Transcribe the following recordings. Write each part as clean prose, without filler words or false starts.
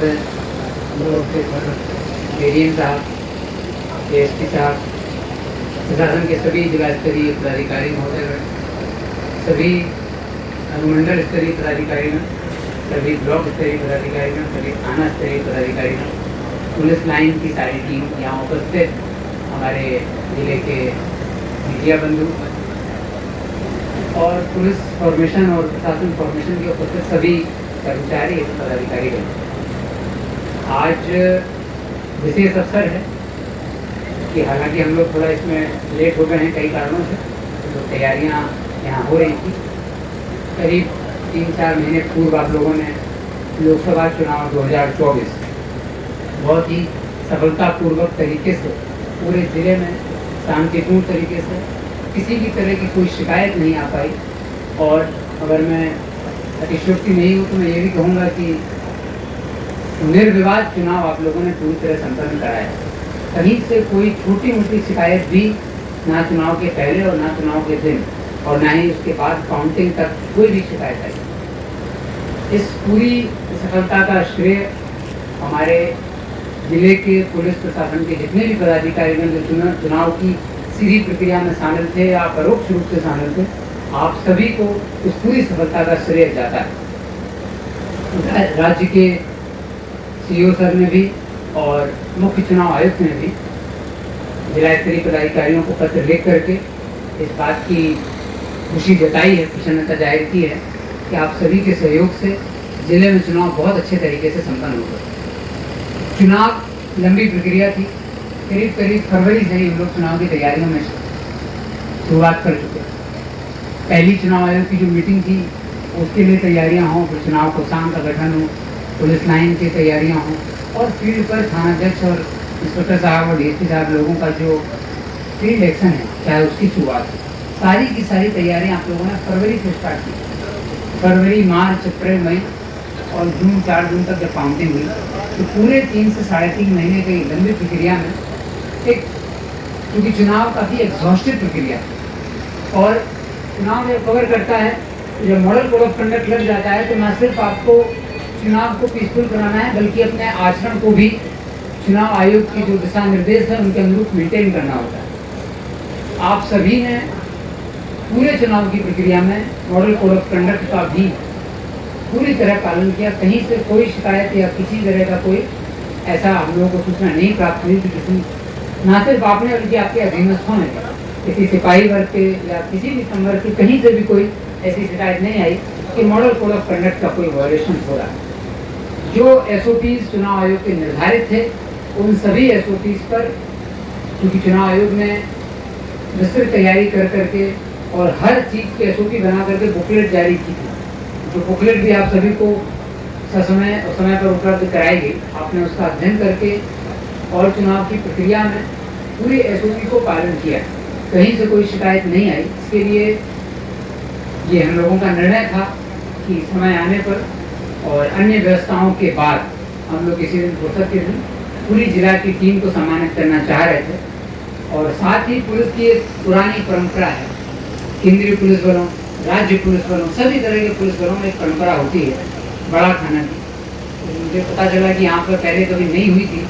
महोदय, एडीएम साहब, एएसपी साहब, प्रशासन के सभी जिला स्तरीय पदाधिकारी महोदय, सभी अनुमंडल स्तरीय पदाधिकारी, सभी ब्लॉक स्तरीय पदाधिकारी, सभी थाना स्तरीय पदाधिकारी, पुलिस लाइन की सारी टीम यहाँ उपस्थित, हमारे जिले के मीडिया बंधु और पुलिस फॉर्मेशन और प्रशासन फॉर्मेशन के उपस्थित सभी कर्मचारी एवं पदाधिकारी हैं। आज विशेष अवसर है कि हालांकि हम लोग थोड़ा इसमें लेट हो गए हैं कई कारणों से, तो तैयारियां यहाँ हो रही थी। करीब 3-4 महीने पूर्व आप लोगों ने लोकसभा चुनाव 2024 बहुत ही सफलतापूर्वक तरीके से पूरे ज़िले में शांतिपूर्ण तरीके से किसी भी तरह की कोई शिकायत नहीं आ पाई। और अगर मैं अतिशयोक्ति नहीं हूँ तो मैं ये भी कहूँगा कि निर्विवाद चुनाव आप लोगों ने पूरी तरह संपन्न कराया। कहीं से कोई छोटी मोटी शिकायत भी ना चुनाव के पहले और ना चुनाव के दिन और ना ही उसके बाद काउंटिंग तक कोई भी शिकायत आई। इस पूरी सफलता का श्रेय हमारे जिले के पुलिस प्रशासन के जितने भी पदाधिकारी हैं जो चुनाव की सीधी प्रक्रिया में शामिल थे या परोक्ष रूप से शामिल थे, आप सभी को इस पूरी सफलता का श्रेय जाता है। राज्य के सीईओ सर ने भी और मुख्य चुनाव आयुक्त ने भी जिला स्तरीय पदाधिकारियों को पत्र लिख करके इस बात की खुशी जताई है, प्रसन्नता जाहिर की है कि आप सभी के सहयोग से जिले में चुनाव बहुत अच्छे तरीके से संपन्न हुआ। चुनाव लंबी प्रक्रिया थी, करीब फरवरी से ही हम लोग चुनाव की तैयारियों में शुरुआत कर चुके। पहली चुनाव आयोग की जो मीटिंग थी उसके लिए तैयारियां हों, फिर चुनाव कोषांग का गठन हो, पुलिस लाइन की तैयारियां हों और फील्ड पर थानाध्यक्ष और इंस्पेक्टर साहब और डीएसपी साहब लोगों का जो फील्ड एक्शन है चाहे उसकी शुरुआत हो, सारी की सारी तैयारियां आप लोगों ने फरवरी से स्टार्ट की। फरवरी, मार्च, अप्रैल, मई और जून 4 जून तक जब काउंटिंग हुई तो पूरे 3 से 3.5 महीने की लंबी प्रक्रिया में एक, क्योंकि चुनाव काफ़ी एग्जॉस्टिव प्रक्रिया है और चुनाव जब कवर करता है तो जब मॉडल कोड ऑफ कंडक्ट लग जाता है तो न सिर्फ आपको चुनाव को पीसफुल कराना है बल्कि अपने आचरण को भी चुनाव आयोग की जो दिशा निर्देश है उनके अनुरूप मेंटेन करना होता है। आप सभी ने पूरे चुनाव की प्रक्रिया में मॉडल कोड ऑफ कंडक्ट का भी पूरी तरह पालन किया। कहीं से कोई शिकायत या किसी तरह का कोई ऐसा हम लोगों को सूचना नहीं प्राप्त हुई कि किसी ना सिर्फ आपने बल्कि आपके अधीनस्थों ने किसी सिपाही वर्ग के या किसी भी संवर्ग की कहीं से भी कोई ऐसी शिकायत नहीं आई कि मॉडल कोड ऑफ कंडक्ट का कोई वायलेशन हो रहा है। जो एसओपीज चुनाव आयोग के निर्धारित थे उन सभी एसओपीज पर क्योंकि चुनाव आयोग ने विस्तृत तैयारी कर करके और हर चीज़ की एसओपी बना करके बुकलेट जारी की थी, जो बुकलेट भी आप सभी को ससमय और समय पर उपलब्ध कराएगी। आपने उसका अध्ययन करके और चुनाव की प्रक्रिया में पूरे एसओपी को पालन किया, कहीं से कोई शिकायत नहीं आई। इसके लिए ये हम लोगों का निर्णय था कि समय आने पर और अन्य व्यवस्थाओं के बाद हम लोग किसी दिन फुर्सत के दिन पूरी जिला की टीम को सम्मानित करना चाह रहे थे। और साथ ही पुलिस की एक पुरानी परंपरा है, केंद्रीय पुलिस बलों, राज्य पुलिस बलों, सभी तरह के पुलिस बलों में एक परंपरा होती है बड़ा थाना की। तो मुझे पता चला कि यहाँ पर पहले कभी नहीं हुई थी,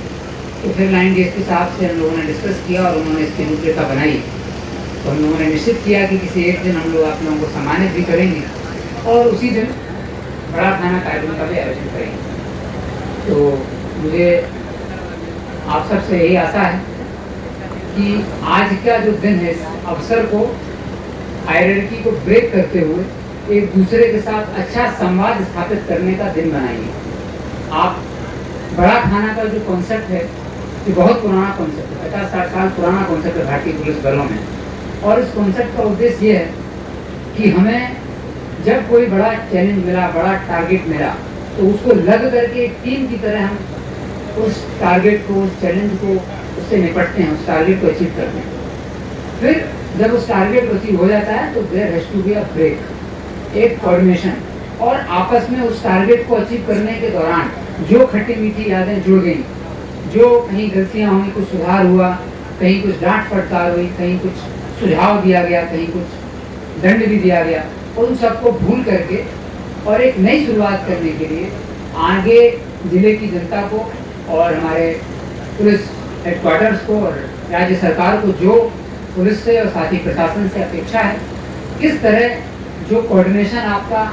तो फिर लाइन डीएसपी साहब से हम लोगों ने डिस्कस किया और उन्होंने इसकी रूपरेखा बनाई। तो हम लोगों ने निश्चित किया कि किसी एक दिन हम लोग आप लोगों को सम्मानित भी करेंगे और उसी दिन बड़ा थाना कार्यक्रम का भी आयोजन करेंगे। तो मुझे आप सबसे यही आशा है कि आज का जो दिन है इस अवसर को हायरार्की को ब्रेक करते हुए एक दूसरे के साथ अच्छा संवाद स्थापित करने का दिन बनाइए। आप बड़ा थाना का जो कॉन्सेप्ट है ये बहुत पुराना कॉन्सेप्ट है, 50-60 साल पुराना कॉन्सेप्ट है भारतीय पुलिस बलों में। और इस कॉन्सेप्ट का उद्देश्य ये है कि हमें जब कोई बड़ा चैलेंज मिला, बड़ा टारगेट मिला, तो उसको लग करके एक टीम की तरह हम उस टारगेट को, उस चैलेंज को उससे निपटते हैं, उस टारगेट को अचीव करते हैं। फिर जब उस टारगेट को अचीव हो जाता है तो there has to be a break, एक कोऑर्डिनेशन, और आपस में उस टारगेट को अचीव करने के दौरान जो खट्टी मीठी यादें जुड़ गई, जो कहीं गलतियां हुई, कुछ सुधार हुआ, कहीं कुछ डांट फटकार हुई, कहीं कुछ सुझाव दिया गया, कहीं कुछ दंड भी दिया गया, उन सबको भूल करके और एक नई शुरुआत करने के लिए आगे जिले की जनता को और हमारे पुलिस हेडक्वार्टर्स को और राज्य सरकार को जो पुलिस से और साथ ही प्रशासन से अपेक्षा है, किस तरह जो कोऑर्डिनेशन आपका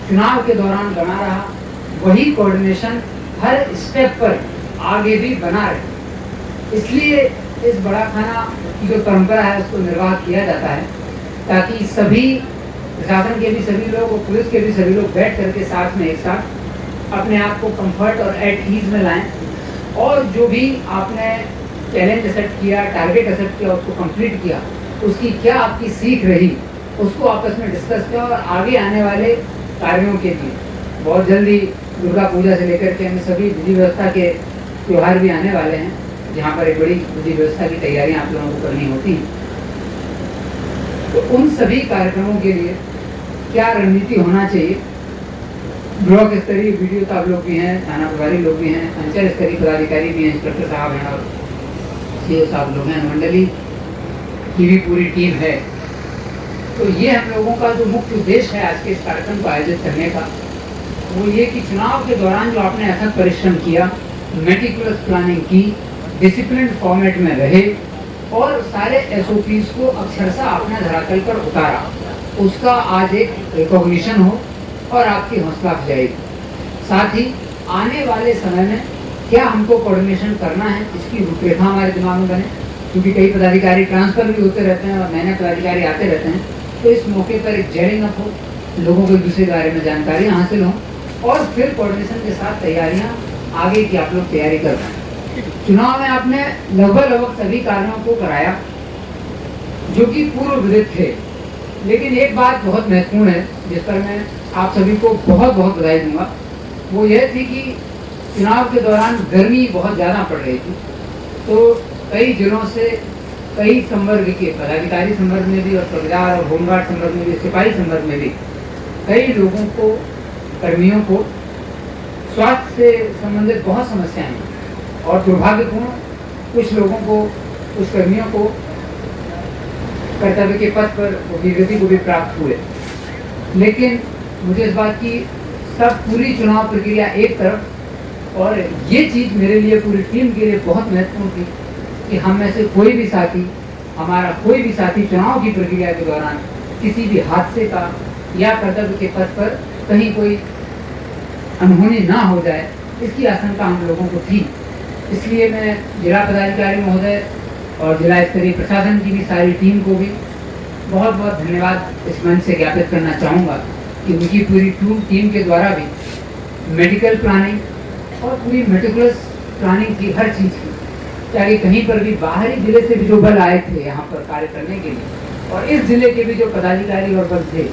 चुनाव के दौरान बना रहा, वही कोऑर्डिनेशन हर स्टेप पर आगे भी बना रहे। इसलिए इस बड़ा खाना की जो परंपरा है उसको निर्वाह किया जाता है, ताकि सभी प्रशासन के भी सभी लोग और पुलिस के भी सभी लोग बैठ करके साथ में एक साथ अपने आप को कंफर्ट और एट ईज में लाएं, और जो भी आपने चैलेंज एक्सेप्ट किया, टारगेट एक्सेप्ट किया, उसको कंप्लीट किया, उसकी क्या आपकी सीख रही, उसको आपस में डिस्कस किया और आगे आने वाले कार्यों के लिए बहुत जल्दी दुर्गा पूजा से लेकर के हमें सभी विधि व्यवस्था के त्यौहार भी आने वाले हैं, जहाँ पर एक बड़ी विधि व्यवस्था की तैयारियां आप लोगों को करनी होती हैं। तो उन सभी कार्यक्रमों के लिए क्या रणनीति होना चाहिए, ब्लॉक स्तरीय वीडियो तो आप लोग भी हैं, थाना प्रभारी लोग भी हैं, अंचल स्तरीय पदाधिकारी भी हैं, इंस्पेक्टर साहब हैं और सीओ साहब लोग हैं, मंडली की भी पूरी टीम है। तो ये हम लोगों का जो मुख्य उद्देश्य है आज के इस कार्यक्रम को आयोजित करने का, वो ये कि चुनाव के दौरान जो आपने अथक परिश्रम किया, मेटिकुलस प्लानिंग की, डिसिप्लिन फॉर्मेट में रहे और सारे एसओपीज को अक्षरशः आपने धरातल पर उतारा, उसका आज एक रिकॉग्निशन हो और आपकी हौसला अफजाई। साथ ही आने वाले समय में क्या हमको कोऑर्डिनेशन करना है, इसकी रूपरेखा हमारे दिमाग में बने, क्योंकि कई पदाधिकारी ट्रांसफर भी होते रहते हैं और नए नए पदाधिकारी आते रहते हैं। तो इस मौके पर एक जेलिंग अप हो, लोगों को एक दूसरे के बारे में जानकारी हासिल हो और फिर कोऑर्डिनेशन के साथ तैयारियां आगे की आप लोग तैयारी कर पाएं। चुनाव में आपने लगभग सभी कार्यों को कराया जो कि पूर्व विदित थे, लेकिन एक बात बहुत महत्वपूर्ण है जिस पर मैं आप सभी को बहुत बहुत बधाई दूंगा, वो यह थी कि चुनाव के दौरान गर्मी बहुत ज़्यादा पड़ रही थी। तो कई जिलों से कई संवर्ग के पदाधिकारी संवर्ग में भी और पत्रकार और होमगार्ड संवर्ग में भी, सिपाही संवर्ग में भी कई लोगों को, कर्मियों को स्वास्थ्य से संबंधित बहुत समस्याएं हैं और दुर्भाग्यपूर्ण कुछ लोगों को, कुछ कर्मियों को कर्तव्य के पथ पर वीरगति को भी प्राप्त हुए। लेकिन मुझे इस बात की सब पूरी चुनाव प्रक्रिया एक तरफ, और ये चीज़ मेरे लिए पूरी टीम के लिए बहुत महत्वपूर्ण थी कि हम में से कोई भी साथी, हमारा कोई भी साथी चुनाव की प्रक्रिया के दौरान किसी भी हादसे का या कर्तव्य के पथ पर कहीं कोई अनहोनी ना हो जाए, इसकी आशंका हम लोगों को थी। इसलिए मैं जिला पदाधिकारी महोदय और जिला स्तरीय प्रशासन की भी सारी टीम को भी बहुत बहुत धन्यवाद इस मंच से ज्ञापित करना चाहूँगा कि उनकी पूरी टीम के द्वारा भी मेडिकल प्लानिंग और पूरी मेटिकुलस प्लानिंग की, हर चीज़ की, चाहे कहीं पर भी बाहरी जिले से भी जो बल आए थे यहाँ पर कार्य करने के लिए और इस जिले के भी जो पदाधिकारी और बल थे,